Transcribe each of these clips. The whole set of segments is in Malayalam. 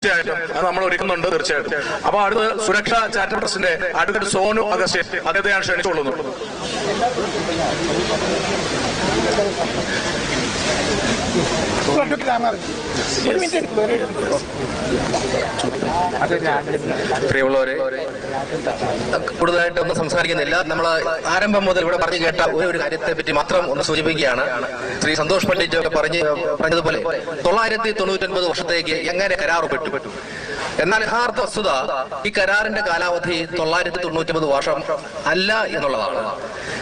തീർച്ചയായിട്ടും അത് നമ്മൾ ഒരുക്കുന്നുണ്ട്. തീർച്ചയായിട്ടും. അപ്പൊ അടുത്ത് സുരക്ഷാ ചാരിറ്റബിൾ ട്രസ്റ്റിന്റെ അഡ്വക്കേറ്റ് സോനു അഗസ്റ്റ്യൻ, അദ്ദേഹത്തെ ഞാൻ ക്ഷണിച്ചുകൊള്ളുന്നു. പ്രിയമുള്ളവരെ, കൂടുതലായിട്ടൊന്നും സംസാരിക്കുന്നില്ല. നമ്മൾ ആരംഭം മുതൽ ഇവിടെ പറഞ്ഞു കേട്ട ഒരു കാര്യത്തെ പറ്റി മാത്രം ഒന്ന് സൂചിപ്പിക്കുകയാണ്. ശ്രീ സന്തോഷ് പണ്ഡിറ്റ് ഒക്കെ പറഞ്ഞതുപോലെ 999 വർഷത്തേക്ക് എങ്ങനെ കരാറുപെട്ടു. എന്നാൽ യഥാർത്ഥ വസ്തുത ഈ കരാറിന്റെ കാലാവധി 999 വർഷം അല്ല എന്നുള്ളതാണ്.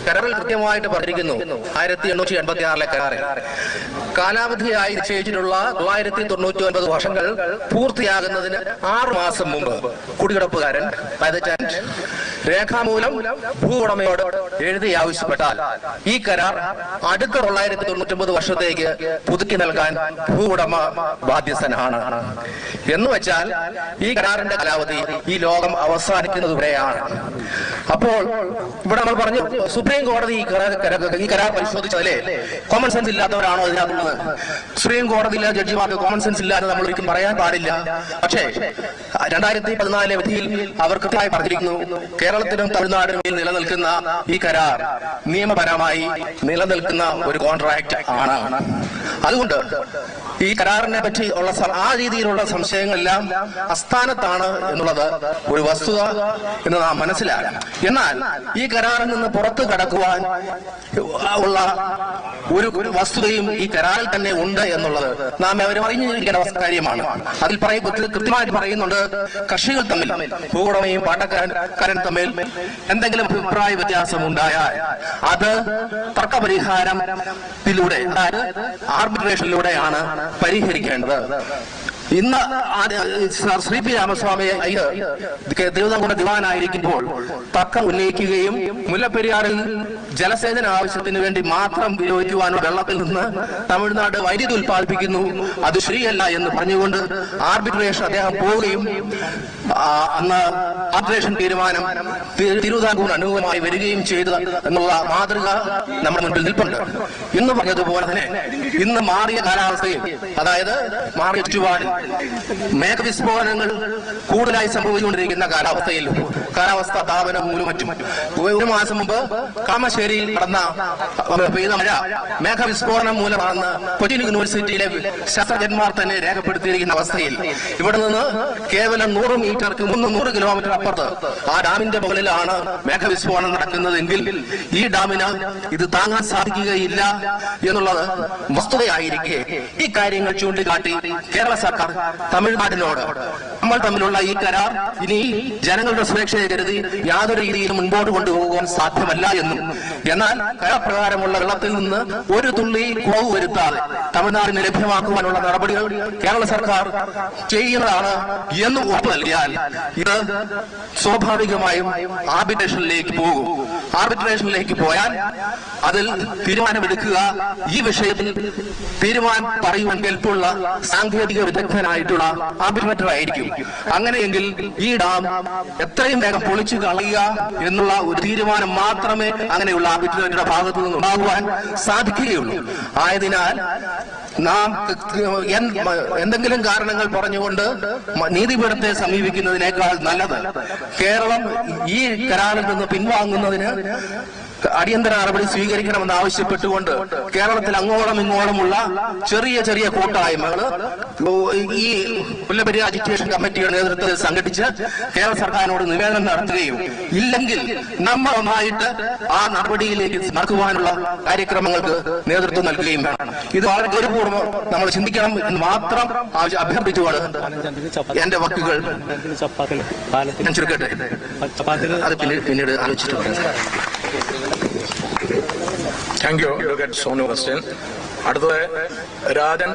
കരാറിൽ കൃത്യമായിട്ട് പറഞ്ഞിരിക്കുന്നു 1886 കരാറിൽ കാലാവധിയായി നിശ്ചയിച്ചിട്ടുള്ള 999 വർഷങ്ങൾ പൂർത്തിയാകുന്നതിന് 6 മാസം മുമ്പ് കുടികിടപ്പുകാരൻ രേഖാമൂലം ഭൂവുടമയോട് എഴുതി ആവശ്യപ്പെട്ടാൽ ഈ കരാർ അടുത്ത 999 വർഷത്തേക്ക് പുതുക്കി നൽകാൻ ഭൂവുടമ ബാധ്യസ്ഥനാണ്. എന്ന് വെച്ചാൽ ഈ കരാറിന്റെ കാലാവധി ഈ ലോകം അവസാനിക്കുന്നതുവരെയാണ്. അപ്പോൾ ഇവിടെ നമ്മൾ പറഞ്ഞു സുപ്രീം കോടതി ഈ കരാർ പരിശോധിച്ചതിലെ കോമൺ സെൻസ് ഇല്ലാത്തവരാണോ ഇതിനകത്തുള്ളത്? സുപ്രീം കോടതിയിലെ ജഡ്ജിമാർക്ക് കോമൺ സെൻസ് ഇല്ലാതെ നമ്മൾ ഒരിക്കലും പറയാൻ പാടില്ല. പക്ഷേ 2014 വിധിയിൽ അവർ കൃത്യമായി പറഞ്ഞിരിക്കുന്നു, കേരളത്തിനും തമിഴ്നാടിനും നിലനിൽക്കുന്ന ഈ കരാർ നിയമപരമായി നിലനിൽക്കുന്ന ഒരു കോൺട്രാക്ട് ആണ്. അതുകൊണ്ട് ഈ കരാറിനെ പറ്റി ഉള്ള ആ രീതിയിലുള്ള സംശയങ്ങളെല്ലാം അസ്ഥാനത്താണ് എന്നുള്ളത് ഒരു വസ്തുത എന്ന് നാം മനസ്സിലാക്കണം. എന്നാൽ ഈ കരാറിൽ നിന്ന് പുറത്തു കടക്കുവാൻ ഉള്ള ഒരു വസ്തുതയും ഈ കരാറിൽ തന്നെ ഉണ്ട് എന്നുള്ളത് നാം അവരും അറിഞ്ഞിരിക്കേണ്ട കാര്യമാണ്. അതിൽ കൃത്യമായിട്ട് പറയുന്നുണ്ട്, കക്ഷികൾ തമ്മിൽ ഭൂവുടമയും പാട്ടക്കാരൻ തമ്മിൽ എന്തെങ്കിലും അഭിപ്രായ വ്യത്യാസം ഉണ്ടായാൽ അത് തർക്കപരിഹാരത്തിലൂടെ, അതായത് ആർബിട്രേഷനിലൂടെയാണ് പരിഹരിക്കേണ്ടത്. ഇന്ന് ശ്രീ പി രാമസ്വാമി അയ്യർ തിരുവിതാംകൂർ ദിവാനായിരിക്കുമ്പോൾ തർക്കം ഉന്നയിക്കുകയും മുല്ലപ്പെരിയാറിൽ ജലസേചന ആവശ്യത്തിന് വേണ്ടി മാത്രം വിനിയോഗിക്കുവാനുള്ള വെള്ളത്തിൽ നിന്ന് തമിഴ്നാട് വൈദ്യുതി ഉൽപ്പാദിപ്പിക്കുന്നു, അത് ശരിയല്ല എന്ന് പറഞ്ഞുകൊണ്ട് ആർബിട്രേഷൻ അദ്ദേഹം പോവുകയും അന്ന് ആർബിട്രേഷൻ തീരുമാനം തിരുവിതാംകൂർ അനുകൂലമായി വരികയും ചെയ്തു എന്നുള്ള മാതൃക നമ്മുടെ മുൻപിൽ നിൽപ്പുണ്ട്. ഇന്ന് പറഞ്ഞതുപോലെ തന്നെ ഇന്ന് മാറിയ കാലാവസ്ഥയിൽ, അതായത് മാറിയ ചുറ്റുപാടിൽ മേഘവിസ്ഫോടനങ്ങൾ കൂടുതലായി സംഭവിച്ചുകൊണ്ടിരിക്കുന്ന കാലാവസ്ഥയിൽ കാലാവസ്ഥാ താപനം മൂലം മറ്റും 1 മാസം മുമ്പ് കാമശ്ശേരിയിൽ നടന്ന പെയ്ത മഴ മേഘവിസ്ഫോടനം മൂലമാണെന്ന് കൊച്ചിൻ യൂണിവേഴ്സിറ്റിയിലെ ശാസ്ത്രജ്ഞന്മാർ തന്നെ രേഖപ്പെടുത്തിയിരിക്കുന്ന അവസ്ഥയിൽ ഇവിടെ നിന്ന് കേവലം 100 മീറ്റർക്ക് 300 കിലോമീറ്റർ അപ്പുറത്ത് ആ ഡാമിന്റെ മുകളിലാണ് മേഘവിസ്ഫോടനം നടക്കുന്നതെങ്കിൽ ഈ ഡാമിന് ഇത് താങ്ങാൻ സാധിക്കുകയില്ല എന്നുള്ളത് വസ്തുതയായിരിക്കെ ഈ കാര്യങ്ങൾ ചൂണ്ടിക്കാട്ടി കേരള സർക്കാർ തമിഴ്നാടിനോട് നമ്മൾ തമ്മിലുള്ള ഈ കരാർ ഇനി ജനങ്ങളുടെ സുരക്ഷയെ കരുതി യാതൊരു രീതിയിലും മുൻപോട്ട് കൊണ്ടുപോകാൻ സാധ്യമല്ല എന്നും, എന്നാൽ കരാപ്രകാരമുള്ള വെള്ളത്തിൽ നിന്ന് ഒരു തുള്ളി കുറവ് വരുത്താതെ തമിഴ്നാടിന് ലഭ്യമാക്കുവാനുള്ള നടപടികൾ കേരള സർക്കാർ ചെയ്യുന്നതാണ് എന്ന് ഉറപ്പ് നൽകിയാൽ ഇത് സ്വാഭാവികമായും ആർബിട്രേഷനിലേക്ക് പോകും. ആർബിട്രേഷനിലേക്ക് പോയാൽ അതിൽ തീരുമാനമെടുക്കുക ഈ വിഷയത്തിൽ തീരുമാനം പറയുവാൻ കെൽപ്പുള്ള സാങ്കേതിക വിദഗ്ധനായിട്ടുള്ള ആർബിട്രേറ്റർ ആയിരിക്കും. അങ്ങനെയെങ്കിൽ ഈ ഡാം എത്രയും വേഗം പൊളിച്ചു കളയുക എന്നുള്ള ഒരു തീരുമാനം മാത്രമേ അങ്ങനെയുള്ള ആർബിട്രേറ്ററുടെ ഭാഗത്തു നിന്ന് ഉണ്ടാകുവാൻ സാധിക്കുകയുള്ളൂ. ആയതിനാൽ നാം എന്തെങ്കിലും കാരണങ്ങൾ പറഞ്ഞുകൊണ്ട് നീതിപീഠത്തെ സമീപിക്കുന്നതിനേക്കാൾ നല്ലത് കേരളം ഈ കരാറിൽ നിന്ന് പിൻവാങ്ങുന്നതിന് അടിയന്തര നടപടി സ്വീകരിക്കണമെന്ന് ആവശ്യപ്പെട്ടുകൊണ്ട് കേരളത്തിൽ അങ്ങോളം ഇങ്ങോളമുള്ള ചെറിയ ചെറിയ കൂട്ടായ്മകൾ ഈ മുല്ലപ്പെരിയാർ അജിറ്റേഷൻ കമ്മിറ്റിയുടെ നേതൃത്വത്തിൽ സംഘടിച്ച് കേരള സർക്കാരിനോട് നിവേദനം നടത്തുകയും ഇല്ലെങ്കിൽ നമ്മളുമായിട്ട് ആ നടപടിയിലേക്ക് നടക്കുവാനുള്ള കാര്യക്രമങ്ങൾക്ക് നേതൃത്വം നൽകുകയും വേണം. ഇത് വളരെ ഗൗരവപൂർവ്വം നമ്മൾ ചിന്തിക്കണം എന്ന് മാത്രം അഭ്യർത്ഥിച്ചുകൊണ്ട് എന്റെ വാക്കുകൾ ഞാൻ ചുരുക്കട്ടെ. അത് പിന്നീട് ആലോചിച്ചിട്ട് പറയാം. Thank you advocate Sonu Augustine. അടുത്തത് രാജൻ